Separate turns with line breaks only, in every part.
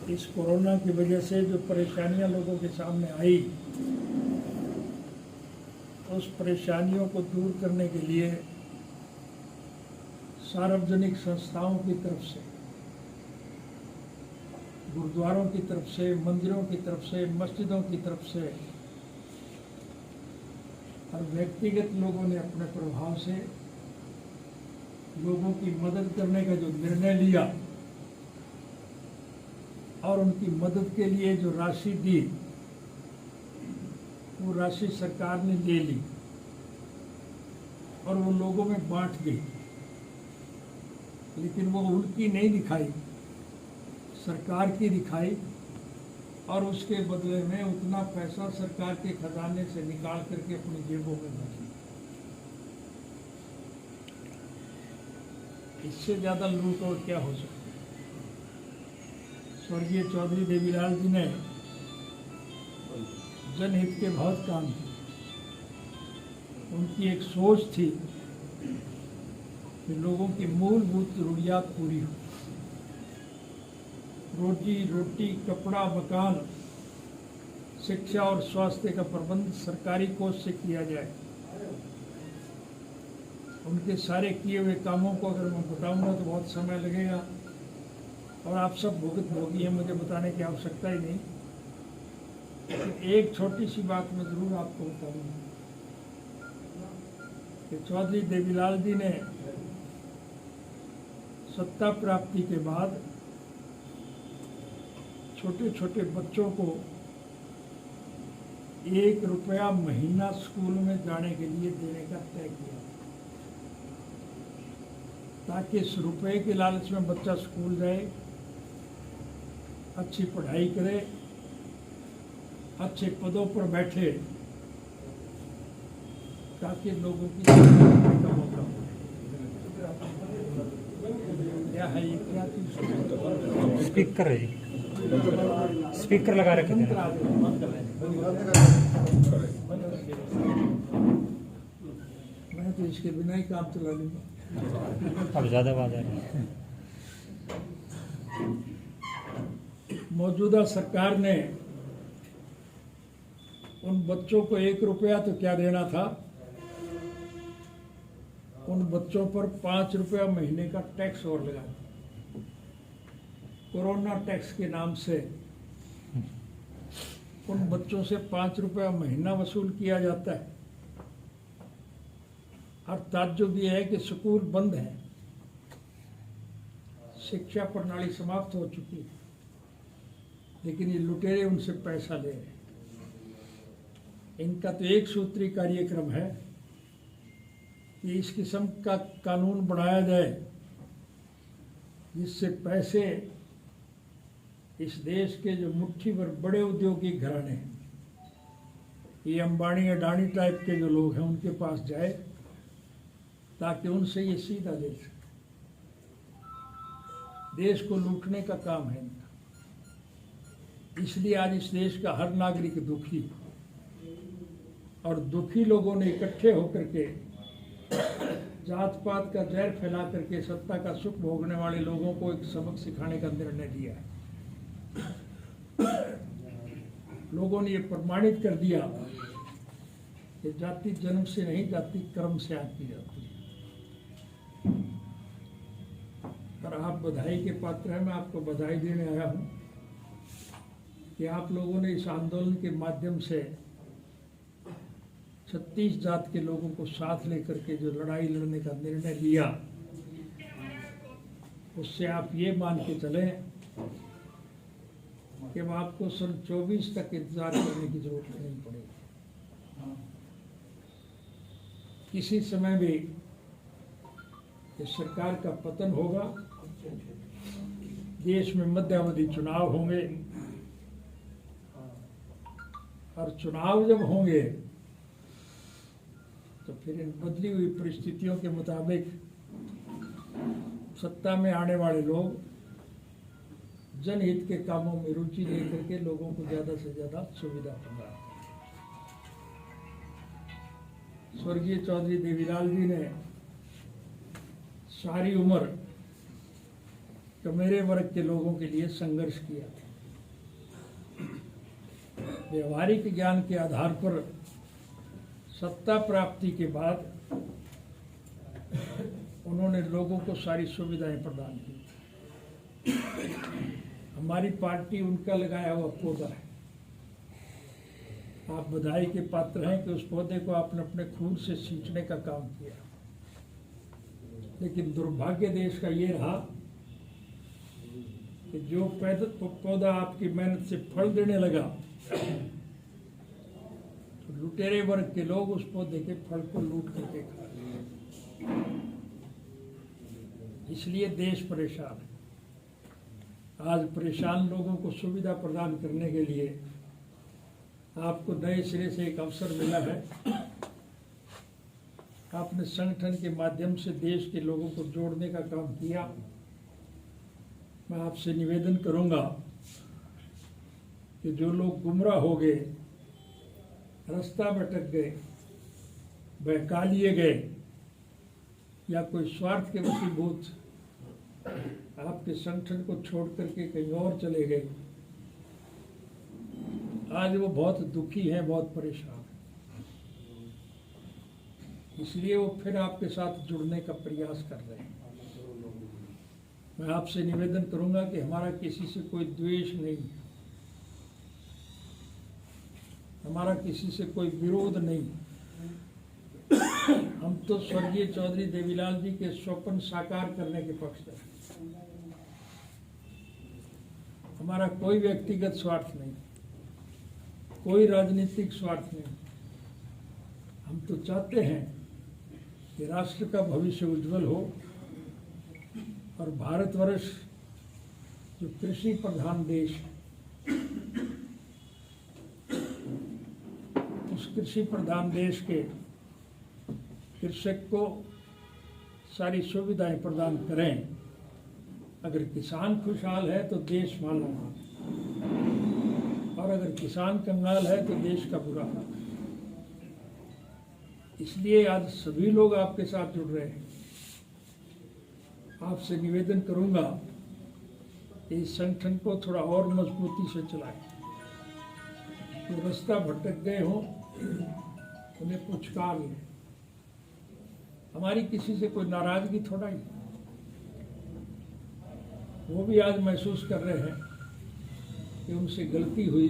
इस कोरोना की वजह से जो परेशानियां लोगों के सामने आई, उस परेशानियों को दूर करने के लिए सार्वजनिक संस्थाओं की तरफ से, गुरुद्वारों की तरफ से, मंदिरों की तरफ से, मस्जिदों की तरफ से और व्यक्तिगत लोगों ने अपने प्रभाव से लोगों की मदद करने का जो निर्णय लिया और उनकी मदद के लिए जो राशि दी, वो राशि सरकार ने ले ली और वो लोगों में बांट दी। लेकिन वो उनकी नहीं दिखाई, सरकार की दिखाई और उसके बदले में उतना पैसा सरकार के खजाने से निकाल करके अपनी जेबों में भर लिया। इससे ज़्यादा लूट और क्या हो सकता है। स्वर्गीय चौधरी देवीलाल जी ने जनहित के बहुत काम किए। उनकी एक सोच थी कि लोगों की मूलभूत जरूरियात पूरी हो, रोजी रोटी, कपड़ा, मकान, शिक्षा और स्वास्थ्य का प्रबंध सरकारी कोष से किया जाए। उनके सारे किए हुए कामों को अगर मैं बताऊंगा तो बहुत समय लगेगा और आप सब भोगी हैं, मुझे बताने की आवश्यकता ही नहीं। लेकिन एक छोटी सी बात मैं जरूर आपको बताऊंगा कि चौधरी देवीलाल जी ने सत्ता प्राप्ति के बाद छोटे छोटे बच्चों को 1 रुपया महीना स्कूल में जाने के लिए देने का तय किया, ताकि इस रुपए के लालच में बच्चा स्कूल जाए, अच्छी पढ़ाई करे, अच्छे पदों पर बैठे, ताकि लोगों की का मौका हो। क्या है ये, क्या चीज?
स्पीकर है, स्पीकर लगा रखे थे।
मैं तो इसके बिना ही काम चला लूंगा।
अब ज़्यादा आवाज़ आ रही है।
मौजूदा सरकार ने उन बच्चों को 1 रुपया तो क्या देना था, उन बच्चों पर 5 रुपया महीने का टैक्स और लगा दिया। कोरोना टैक्स के नाम से उन बच्चों से 5 रुपया महीना वसूल किया जाता है। और ताज्जुब यह है कि स्कूल बंद है, शिक्षा प्रणाली समाप्त हो चुकी है, लेकिन ये लुटेरे उनसे पैसा ले रहे हैं। इनका तो एक सूत्री कार्यक्रम है कि इस किस्म का कानून बनाया जाए जिससे पैसे इस देश के जो मुट्ठी भर बड़े औद्योगिक घराने हैं, ये अंबानी अडानी टाइप के जो लोग हैं, उनके पास जाए, ताकि उनसे ये सीधा ले सके। देश को लूटने का काम है इनका। इसलिए आज इस देश का हर नागरिक दुखी है और दुखी लोगों ने इकट्ठे होकर के जात पात का जहर फैला करके सत्ता का सुख भोगने वाले लोगों को एक सबक सिखाने का निर्णय लिया है। लोगों ने ये प्रमाणित कर दिया कि जाति जन्म से नहीं, जाति कर्म से आती जाती है। और आप बधाई के पात्र हैं। मैं आपको बधाई देने आया हूँ कि आप लोगों ने इस आंदोलन के माध्यम से 36 जात के लोगों को साथ लेकर के जो लड़ाई लड़ने का निर्णय लिया, उससे आप ये मान के चलें कि अब आपको सन 24 तक इंतजार करने की जरूरत नहीं पड़ेगी। किसी समय भी इस सरकार का पतन होगा, देश में मध्यावधि चुनाव होंगे और चुनाव जब होंगे तो फिर इन बदली हुई परिस्थितियों के मुताबिक सत्ता में आने वाले लोग जनहित के कामों में रुचि लेकर के लोगों को ज्यादा से ज्यादा सुविधा प्रदान। स्वर्गीय चौधरी देवीलाल जी ने सारी उम्र कमेरे वर्ग के लोगों के लिए संघर्ष किया था। व्यवहारिक ज्ञान के आधार पर सत्ता प्राप्ति के बाद उन्होंने लोगों को सारी सुविधाएं प्रदान की। हमारी पार्टी उनका लगाया हुआ पौधा है। आप बधाई के पात्र हैं कि उस पौधे को आपने अपने खून से सींचने का काम किया। लेकिन दुर्भाग्य देश का ये रहा कि जो पौधा आपकी मेहनत से फल देने लगा, तो लुटेरे वर्ग के लोग उस पौधे के फल को लूट करके खा रहे। इसलिए देश परेशान है। आज परेशान लोगों को सुविधा प्रदान करने के लिए आपको नए सिरे से एक अवसर मिला है। आपने संगठन के माध्यम से देश के लोगों को जोड़ने का काम किया। मैं आपसे निवेदन करूंगा कि जो लोग गुमराह हो गए, रास्ता भटक गए, बहका लिए गए या कोई स्वार्थ के वशीभूत आपके संगठन को छोड़ करके कहीं और चले गए, आज वो बहुत दुखी हैं, बहुत परेशान हैं। इसलिए वो फिर आपके साथ जुड़ने का प्रयास कर रहे हैं। मैं आपसे निवेदन करूंगा कि हमारा किसी से कोई द्वेष नहीं है, हमारा किसी से कोई विरोध नहीं। हम तो स्वर्गीय चौधरी देवीलाल जी के स्वप्न साकार करने के पक्ष में। हमारा कोई व्यक्तिगत स्वार्थ नहीं, कोई राजनीतिक स्वार्थ नहीं। हम तो चाहते हैं कि राष्ट्र का भविष्य उज्जवल हो और भारतवर्ष जो कृषि प्रधान देश है, उस कृषि प्रधान देश के कृषक को सारी सुविधाएं प्रदान करें। अगर किसान खुशहाल है तो देश मालामाल, और अगर किसान कंगाल है तो देश का बुरा हाल है। इसलिए आज सभी लोग आपके साथ जुड़ रहे हैं। आपसे निवेदन करूंगा कि इस संगठन को थोड़ा और मजबूती से चलाएं। जो रास्ता भटक गए हों उन्हें पुचकार लें। हमारी किसी से कोई नाराजगी थोड़ा ही, वो भी आज महसूस कर रहे हैं कि उनसे गलती हुई।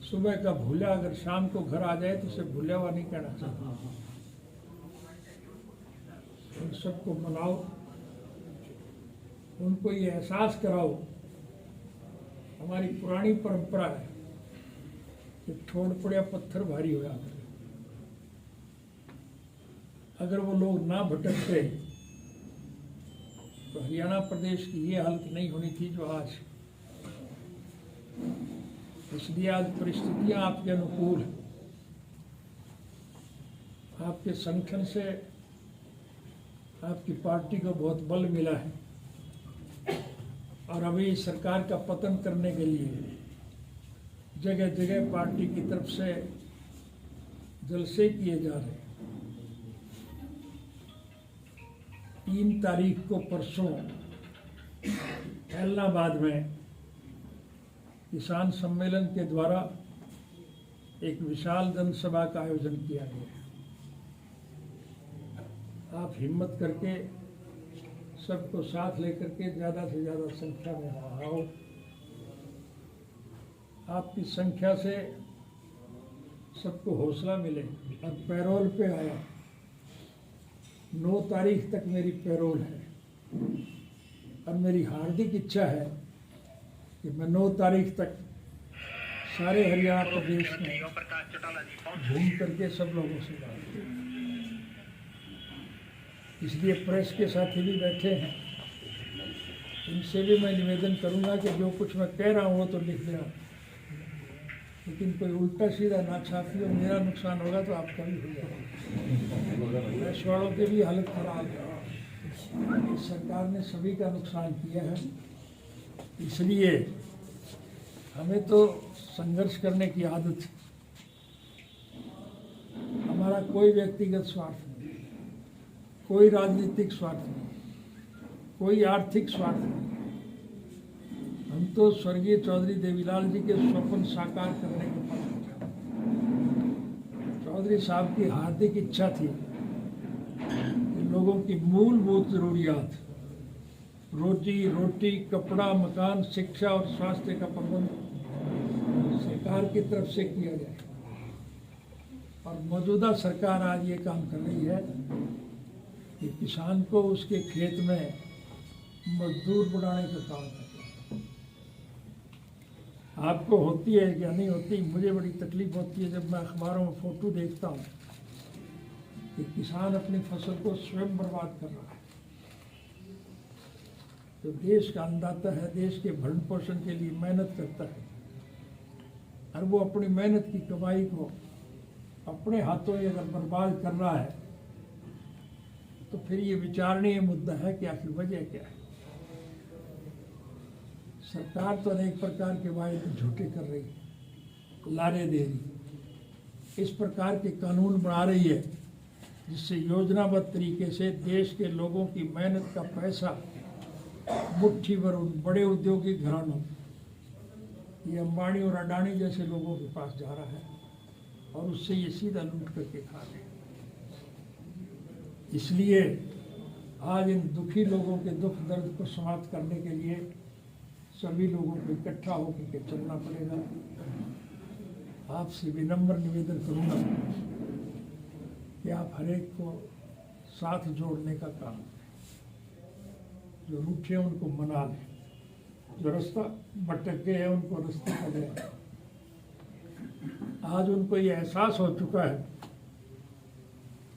सुबह का भूला अगर शाम को घर आ जाए तो उसे भूला हुआ नहीं कहना चाहिए। उन सबको मनाओ, उनको ये एहसास कराओ। हमारी पुरानी परंपरा है कि ठोड़ पड़िया पत्थर भारी हो जाता है। अगर वो लोग ना भटकते तो हरियाणा प्रदेश की ये हालत नहीं होनी थी जो आज। इसलिए आज परिस्थितियां आपके अनुकूल हैं। आपके संगठन से आपकी पार्टी को बहुत बल मिला है, और अभी सरकार का पतन करने के लिए जगह जगह पार्टी की तरफ से जलसे किए जा रहे हैं। 3 तारीख को परसों ऐलनाबाद में किसान सम्मेलन के द्वारा एक विशाल जनसभा का आयोजन किया गया है। आप हिम्मत करके सबको साथ लेकर के ज़्यादा से ज़्यादा संख्या में आओ। आपकी संख्या से सबको हौसला मिले। अब पैरोल पे आया, 9 तारीख तक मेरी पैरोल है, और मेरी हार्दिक इच्छा है कि मैं 9 तारीख तक सारे हरियाणा प्रदेश में घूम करके सब लोगों से बात करूं। इसलिए प्रेस के साथी भी बैठे हैं, इनसे भी मैं निवेदन करूंगा कि जो कुछ मैं कह रहा हूँ वो तो लिख देना, लेकिन कोई उल्टा सीधा ना छापी और मेरा नुकसान होगा तो आपका भी हो जाएगा। प्रेस वालों की भी हालत खराब है। इस सरकार ने सभी का नुकसान किया है। इसलिए हमें तो संघर्ष करने की आदत है। हमारा कोई व्यक्तिगत स्वार्थ नहीं, कोई राजनीतिक स्वार्थ नहीं, कोई आर्थिक स्वार्थ नहीं। हम तो स्वर्गीय चौधरी देवीलाल जी के स्वप्न साकार करने के पल था। चौधरी साहब की हार्दिक इच्छा थी कि लोगों की मूलभूत जरूरियात, रोजी रोटी, कपड़ा, मकान, शिक्षा और स्वास्थ्य का प्रबंध सरकार की तरफ से किया जाए। और मौजूदा सरकार आज ये काम कर रही है कि किसान को उसके खेत में मजदूर बढ़ाने का काम करती है। आपको होती है या नहीं होती, मुझे बड़ी तकलीफ होती है जब मैं अखबारों में फोटो देखता हूँ कि किसान अपनी फसल को स्वयं बर्बाद कर रहा है। तो देश का अन्नदाता है, देश के भरण पोषण के लिए मेहनत करता है, और वो अपनी मेहनत की कमाई को अपने हाथों में अगर बर्बाद कर रहा है तो फिर ये विचारणीय मुद्दा है कि आखिर वजह क्या है। सरकार तो अनेक प्रकार के वायदे झूठे कर रही है, लारे दे रही है, इस प्रकार के कानून बना रही है जिससे योजनाबद्ध तरीके से देश के लोगों की मेहनत का पैसा मुट्ठी भर उन बड़े औद्योगिक घरानों, ये अंबानी और अडानी जैसे लोगों के पास जा रहा है और उससे ये सीधा लूट करके खा रहे हैं। इसलिए आज इन दुखी लोगों के दुख दर्द को समाप्त करने के लिए सभी लोगों को इकट्ठा होकर के चलना पड़ेगा। आपसे विनम्र निवेदन करूंगा कि आप हर एक को साथ जोड़ने का काम करें। जो रूठे हैं उनको मना लें, जो रास्ता भटक गए हैं उनको रास्ते पर ले आएं। आज उनको ये एहसास हो चुका है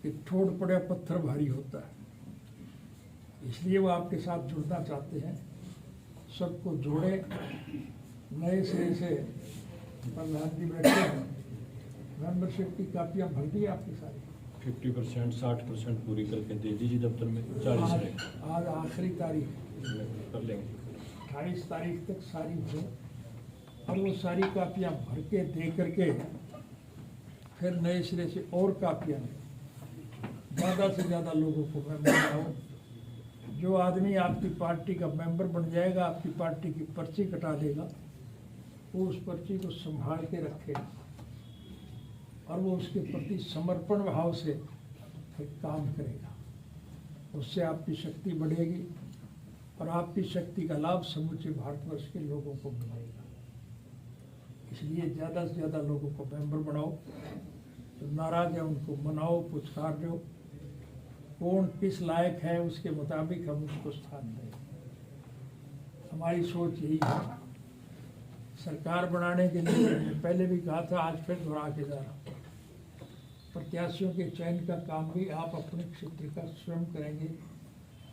कि ठोड़ पड़े पत्थर भारी होता है, इसलिए वो आपके साथ जुड़ना चाहते हैं। सबको जोड़े, नए सिरे से प्रधान जी बैठे हैं, मेंबरशिप की कापियाँ भर दी आपकी सारी
50% 60% पूरी करके दे दीजिए दफ्तर में। 40 रहेगा,
आज आखिरी तारीख
कर लेंगे।
28 तारीख तक सारी हो और वो सारी कापियाँ भर के दे करके फिर नए सिरे से और कापियाँ ज़्यादा से ज़्यादा लोगों को मैं बताऊँ। जो आदमी आपकी पार्टी का मेंबर बन जाएगा, आपकी पार्टी की पर्ची कटा लेगा, वो उस पर्ची को संभाल के रखेगा और वो उसके प्रति समर्पण भाव से फिर काम करेगा। उससे आपकी शक्ति बढ़ेगी और आपकी शक्ति का लाभ समूचे भारतवर्ष के लोगों को मिलेगा। इसलिए ज़्यादा से ज़्यादा लोगों को मेंबर बनाओ, जो नाराज है उनको मनाओ, पुचकार दो, कौन किस लायक है उसके मुताबिक हम उसको स्थान दें। हमारी सोच यही है। सरकार बनाने के लिए मैंने पहले भी कहा था, आज फिर दोहरा के जा रहा हूँ, प्रत्याशियों के चयन का काम भी आप अपने क्षेत्र का स्वयं करेंगे,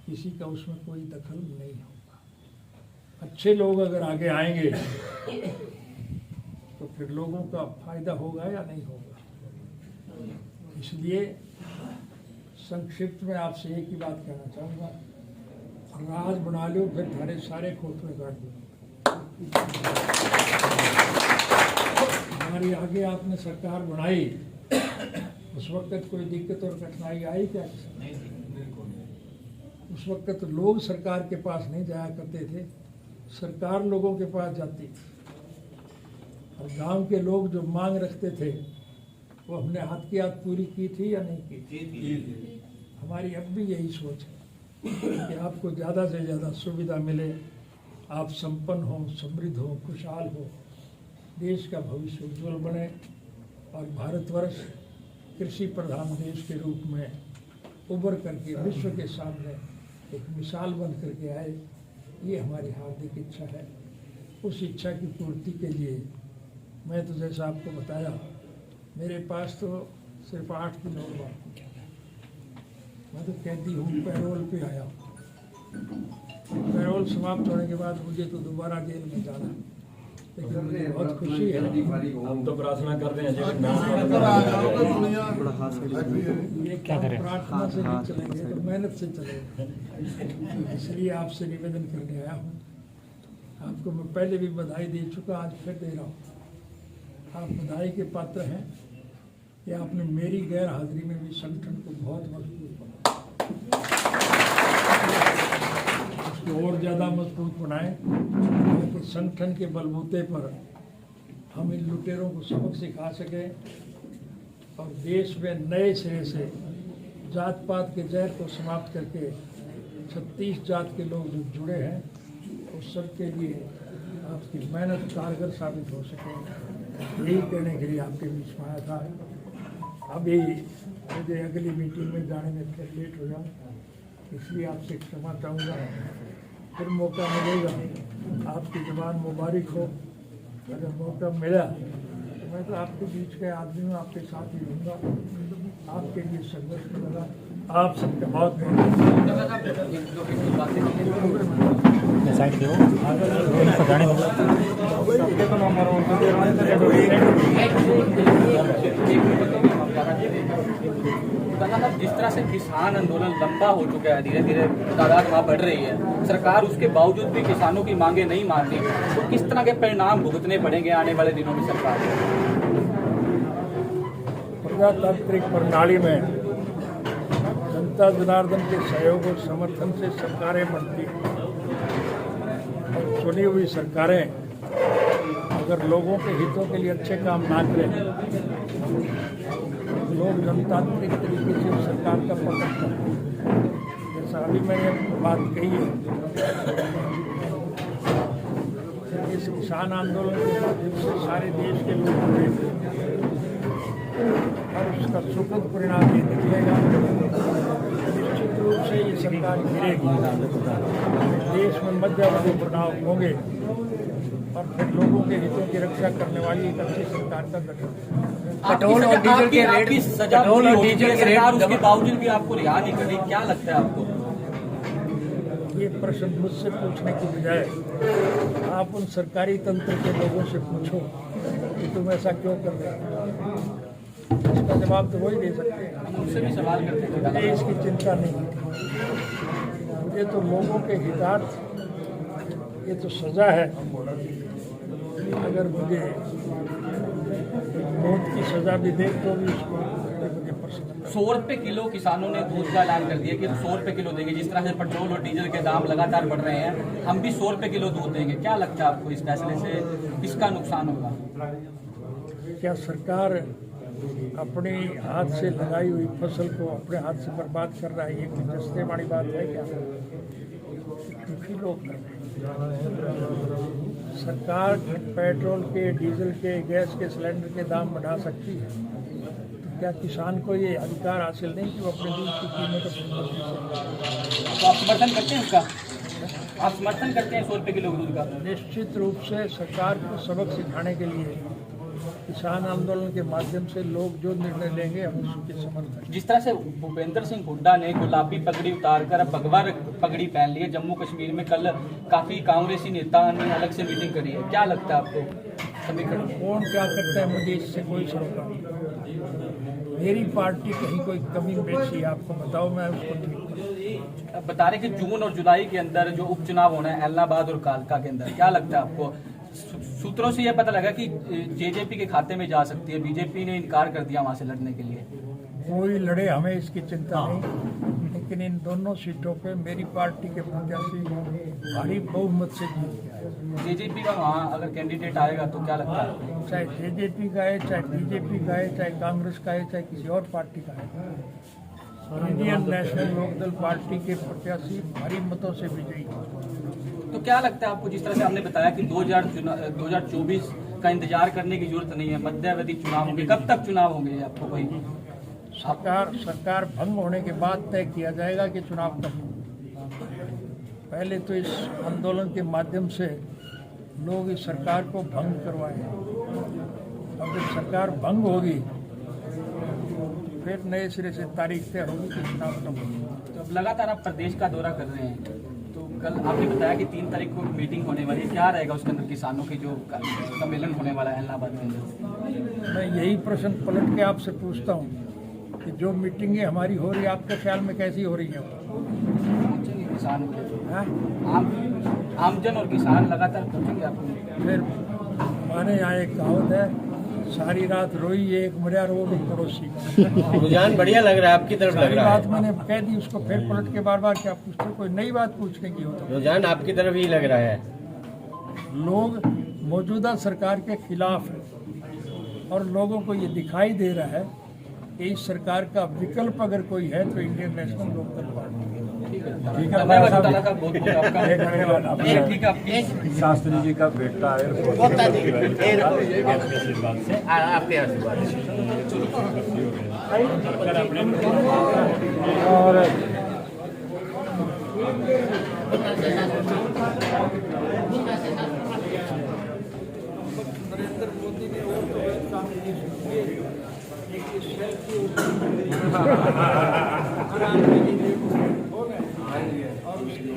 किसी का उसमें कोई दखल नहीं होगा। अच्छे लोग अगर आगे आएंगे तो फिर लोगों का फायदा होगा या नहीं होगा। इसलिए संक्षिप्त में आपसे एक ही बात कहना चाहूँगा, राज बना लो फिर थारे सारे खोखले काट दो। हमारी आगे आपने सरकार बनाई, उस वक्त कोई दिक्कत और कठिनाई आई क्या? उस वक्त लोग सरकार के पास नहीं जाया करते थे, सरकार लोगों के पास जाती थी। और गांव के लोग जो मांग रखते थे वो हमने हाथ की हाथ पूरी की थी या नहीं की? हमारी अब भी यही सोच है कि आपको ज़्यादा से ज़्यादा सुविधा मिले, आप संपन्न हो, समृद्ध हो, खुशहाल हो, देश का भविष्य उज्जवल बने और भारतवर्ष कृषि प्रधान देश के रूप में उभर करके विश्व के सामने एक मिसाल बन करके आए। ये हमारी हार्दिक इच्छा है। उस इच्छा की पूर्ति के लिए मैं तो जैसा आपको बताया, मेरे पास तो सिर्फ 8 दिन और बाकी है। मैं तो कैदी हूँ, पैरोल पे आया हूँ। पैरोल समाप्त होने के बाद मुझे तो दोबारा जेल में जाना है, लेकिन मुझे बहुत खुशी है।
हम तो प्रार्थना कर रहे हैं
ये क्या प्रार्थना से नहीं चलेंगे तो मेहनत से चलेंगे। इसलिए आपसे निवेदन करने आया हूँ। आपको मैं पहले भी बधाई दे चुका, आज फिर दे रहा हूँ। आप बधाई के पात्र हैं कि आपने मेरी गैर हाजिरी में भी संगठन को बहुत मजबूत बनाया। इसको और ज़्यादा मजबूत बनाएं, क्योंकि संगठन के बलबूते पर हम इन लुटेरों को सबक सिखा सकें और देश में नए सिरे से जात पात के जहर को समाप्त करके 36 जात के लोग जो जुड़े हैं उस सब के लिए आपकी मेहनत कारगर साबित हो सके, यही कहने के लिए आपके बीच में आया था। अभी मुझे अगली मीटिंग में जाने में फिर लेट हो जाऊँ, इसलिए आपसे क्षमा चाहूँगा। फिर मौका मिलेगा, आपकी ज़बान मुबारक हो। अगर मौका मिला तो मैं तो आपके बीच के आदमी हूँ, आपके साथ ही रहूँगा, आपके लिए संघर्ष करूँगा। आप सबका बहुत
साइड दो जाने
जिस तरह से किसान आंदोलन लंबा हो चुका है, धीरे धीरे तादाद वहाँ बढ़ रही है, सरकार उसके बावजूद भी किसानों की मांगे नहीं मान रही, तो किस तरह के परिणाम भुगतने पड़ेंगे आने वाले दिनों में सरकार को?
प्रजातांत्रिक प्रणाली में जनता जनार्दन के सहयोग और समर्थन से सरकारें बनती हैं और चुनी हुई सरकारें अगर लोगों के हितों के लिए अच्छे काम ना करें, लोग जनतांत्रिक तरीके से उस सरकार का पतन करते हैं। जैसा अभी मैंने बात कही है, इस किसान आंदोलन के माध्यम से सारे देश के लोग जुड़े और उसका सुखद परिणाम ये निकलेगा। निश्चित रूप से ये सरकार गिरेगी, देश में मध्यावधि चुनाव होंगे और फिर लोगों के हितों की रक्षा करने वाली एक अच्छी सरकार का गठन।
पेट्रोल और डीजल के रेट की सजा पूरी हो चुकी है, सरकार उसके बावजूद भी आपको रिहा नहीं कर रही, क्या लगता है आपको?
ये प्रश्न मुझसे पूछने की बजाय आप उन सरकारी तंत्र के लोगों से पूछो कि तुम ऐसा क्यों कर रहे हो, इसका जवाब तो वही दे सकते हैं।
उनसे भी सवाल करते हैं।
मुझे इसकी चिंता नहीं, मुझे तो लोगों के हितार्थ, ये तो सजा है। अगर मुझे मौत की सजा भी दे तो भी उसको मुझे पसंद।
100 रुपये किलो किसानों ने दूध का ऐलान कर दिया कि 100 रुपये किलो देंगे। जिस तरह से पेट्रोल और डीजल के दाम लगातार बढ़ रहे हैं, हम भी 100 रुपये किलो दूध देंगे। क्या लगता है आपको इस फैसले से किसका नुकसान होगा?
क्या सरकार अपने हाथ से लगाई हुई फसल को अपने हाथ से बर्बाद कर रहा है? ये कोई जस्ते वाली बात है क्या? दुखी लोग कर रहे हैं। सरकार पेट्रोल के, डीजल के, गैस के सिलेंडर के दाम बढ़ा सकती है, तो क्या किसान को ये अधिकार हासिल नहीं कि वो अपने दूध की कीमत अपनी मर्जी से?
तो आप समर्थन करते हैं उसका? आप समर्थन करते हैं 100 रुपये किलो दूध का?
निश्चित रूप से सरकार को सबक सिखाने के लिए किसान आंदोलन के माध्यम से लोग जो निर्णय लेंगे हम उसके समर्थन।
जिस तरह से भूपेंद्र सिंह हुड्डा ने गुलाबी पगड़ी उतारकर अब भगवा पगड़ी पहन ली है जम्मू कश्मीर में, कल काफी कांग्रेसी नेता ने अलग से मीटिंग करी है, क्या लगता है आपको समीकरण?
कौन क्या करता है मुझे इससे कोई सरोकार नहीं। मेरी पार्टी कहीं कोई कमी बेची आपको बताओ, मैं उसको ठीक करूं।
बता रहे कि जून और जुलाई के अंदर जो उपचुनाव होना है इलाहाबाद और कालका के अंदर, क्या लगता है आपको? सूत्रों से यह पता लगा कि जेजेपी के खाते में जा सकती है, बीजेपी ने इनकार कर दिया वहां से लड़ने के लिए।
कोई लड़े, हमें इसकी चिंता नहीं, लेकिन इन दोनों सीटों पे मेरी पार्टी के प्रत्याशी भारी बहुमत से जीत गया।
जेजेपी का वहाँ अगर कैंडिडेट आएगा तो क्या लगता है?
चाहे जेजेपी का है, चाहे बीजेपी का है, चाहे कांग्रेस का है, चाहे किसी और पार्टी का है, इंडियन नेशनल लोकदल पार्टी के प्रत्याशी भारी मतों से विजयी।
तो क्या लगता है आपको, जिस तरह से हमने बताया कि 2024 का इंतजार करने की जरूरत नहीं है, मध्यावधि चुनाव होंगे, कब तक चुनाव होंगे आपको कोई?
सरकार भंग होने के बाद तय किया जाएगा कि चुनाव कब होगा। पहले तो इस आंदोलन के माध्यम से लोग इस सरकार को भंग करवाएं, और जब सरकार भंग होगी फिर नए सिरे से तारीख तय होगी कि चुनाव कब होगा।
तो अब लगातार आप प्रदेश का दौरा कर रहे हैं, तो कल आपने बताया कि 3 तारीख को मीटिंग होने वाली है, क्या रहेगा उसके अंदर किसानों की जो सम्मेलन होने वाला है इलाहाबाद के अंदर? मैं
यही प्रश्न पलट के आपसे पूछता हूँ कि जो मीटिंगें हमारी हो रही है आपके ख्याल में कैसी हो रही है?
किसान आमजन और किसान लगातार पूछेंगे आपको।
फिर हमारे यहाँ एक कहावत है, सारी रात रोई, एक मरिया रो गई पड़ोसी का।
रुझान बढ़िया लग रहा है, आपकी तरफ लग
सारी
रहा
बात
है।
मैंने कह दी उसको, फिर पलट के बार बार क्या पूछते, कोई नई बात पूछने की हो तो।
रुझान आपकी तरफ ही लग रहा है।
लोग मौजूदा सरकार के खिलाफ हैं और लोगों को ये दिखाई दे रहा है कि इस सरकार का विकल्प अगर कोई है तो इंडियन नेशनल लोकदल पार्टी है। ठीक है,
धन्यवाद चौटाला साहब, बहुत बहुत आपका ठीक है आपकी
शास्त्री जी का बेटा है
आपके आशीर्वाद
और
नरेंद्र मोदी ने और तो गलत काम किए, एक ये सेल्फी और उसके